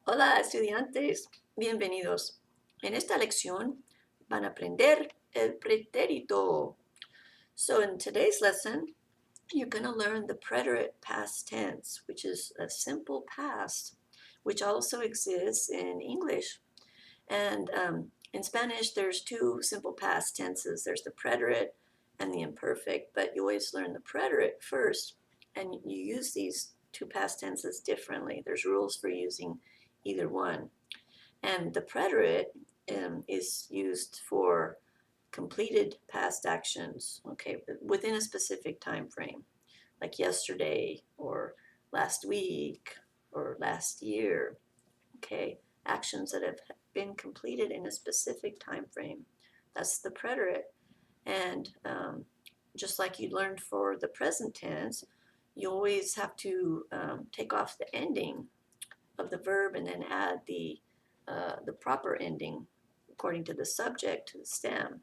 Hola estudiantes, bienvenidos. En esta lección van a aprender el pretérito. So in today's lesson, you're going to learn the preterite past tense, which is a simple past, which also exists in English. And in Spanish, there's two simple past tenses. There's the preterite and the imperfect, but you always learn the preterite first, and you use these two past tenses differently. There's rules for using either one. And the preterite is used for completed past actions, okay, within a specific time frame, like yesterday or last week or last year, okay, actions that have been completed in a specific time frame. That's the preterite. And just like you learned for the present tense, you always have to take off the ending of the verb and then add the proper ending according to the subject to the stem.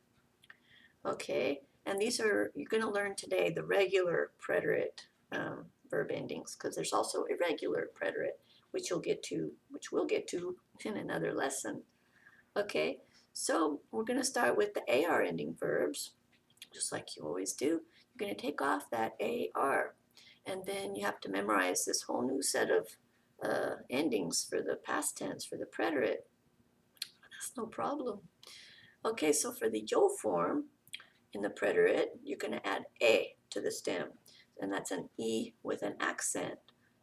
Okay, and these are, you're going to learn today the regular preterite verb endings, because there's also irregular preterite, which we'll get to in another lesson. Okay, so we're going to start with the AR ending verbs, just like you always do. You're going to take off that AR, and then you have to memorize this whole new set of endings for the past tense, for the preterite. That's no problem. Okay, so for the yo form in the preterite, you're going to add a to the stem, and that's an E with an accent.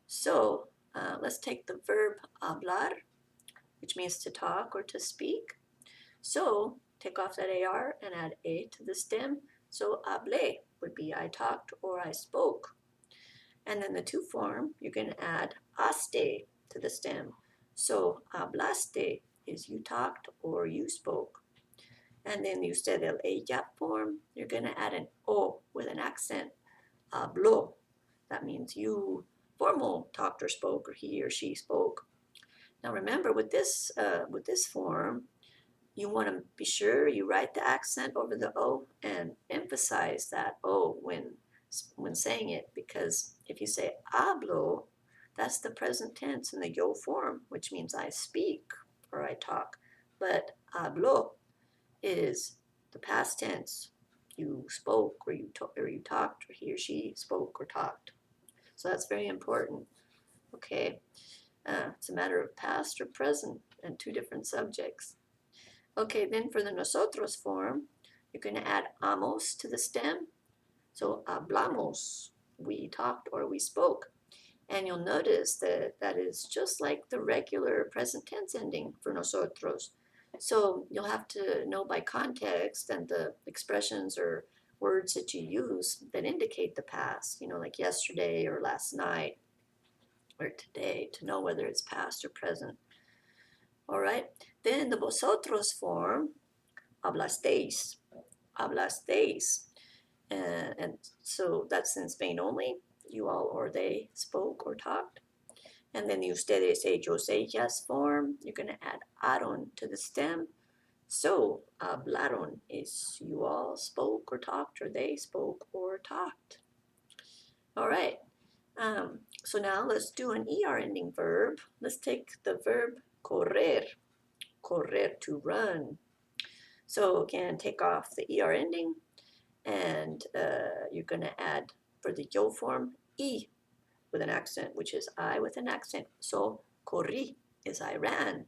So let's take the verb hablar, which means to talk or to speak. So take off that AR and add a to the stem. So hablé would be I talked or I spoke. And then the to form, you're going to add haste to the stem. So hablaste is you talked or you spoke. And then usted el ella form, you're going to add an o with an accent. Habló. That means you formal talked or spoke, or he or she spoke. Now remember, with this form, you want to be sure you write the accent over the O and emphasize that O when saying it, because if you say hablo, that's the present tense in the yo form, which means I speak or I talk. But hablo is the past tense. You spoke or you talked, or he or she spoke or talked. So that's very important. Okay, it's a matter of past or present and two different subjects. Okay, then for the nosotros form, you're going to add amos to the stem. So hablamos, we talked or we spoke. And you'll notice that that is just like the regular present tense ending for nosotros. So you'll have to know by context and the expressions or words that you use that indicate the past, like yesterday or last night or today, to know whether it's past or present. All right, then the vosotros form, hablasteis, hablasteis. And so that's in Spain only. You all or they spoke or talked. And then the ustedes, ellos, ellas form, you're going to add aron to the stem. So hablaron is you all spoke or talked, or they spoke or talked. All right. So now let's do an ER ending verb. Let's take the verb correr, correr, to run. So again, take off the ER ending, and you're going to add, for the yo form, E with an accent, which is I with an accent. So corrí is I ran.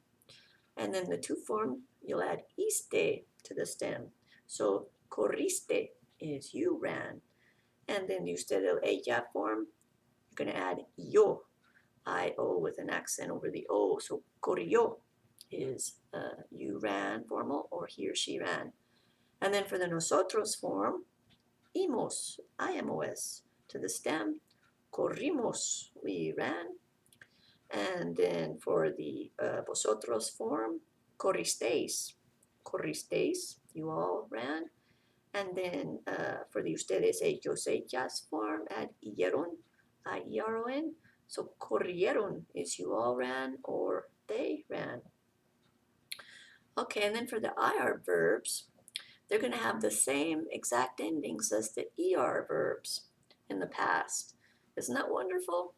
And then the to form, you'll add iste to the stem. So corriste is you ran. And then usted el ella form, you're going to add yo, I-O with an accent over the O. So corrió is you ran formal, or he or she ran. And then for the nosotros form, imos, I-M-O-S to the stem. Corrimos, we ran. And then for the vosotros form, corristeis, corristeis, you all ran. And then for the ustedes, ellos, ellas form, add ieron, I-E-R-O-N. So corrieron is you all ran or they ran. Okay, and then for the IR verbs, they're going to have the same exact endings as the ER verbs in the past. Isn't that wonderful?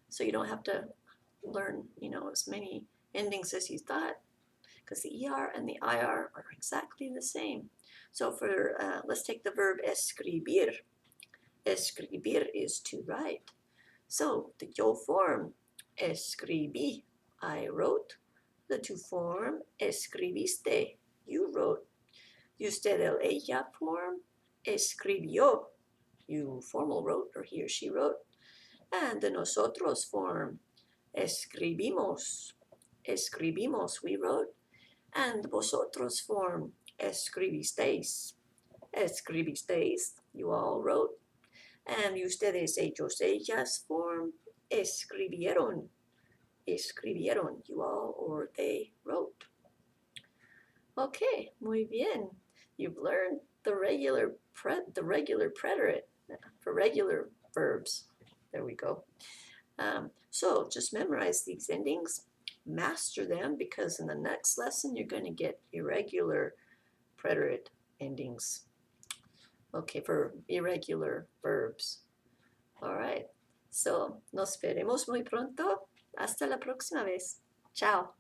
So you don't have to learn, as many endings as you thought, because the ER and the IR are exactly the same. So let's take the verb escribir. Escribir is to write. So the yo form, escribí, I wrote. The to form, escribiste, you wrote. Usted el ella form, escribió, you formal wrote, or he or she wrote. And the nosotros form, escribimos, escribimos, we wrote. And vosotros form, escribisteis, escribisteis, you all wrote. And ustedes, ellos, ellas form, escribieron, escribieron, you all or they wrote. Okay, muy bien. You've learned the regular preterite for regular verbs. There we go. So just memorize these endings, master them, because in the next lesson you're going to get irregular preterite endings. Okay, for irregular verbs. All right. So nos veremos muy pronto. Hasta la próxima vez. Chao.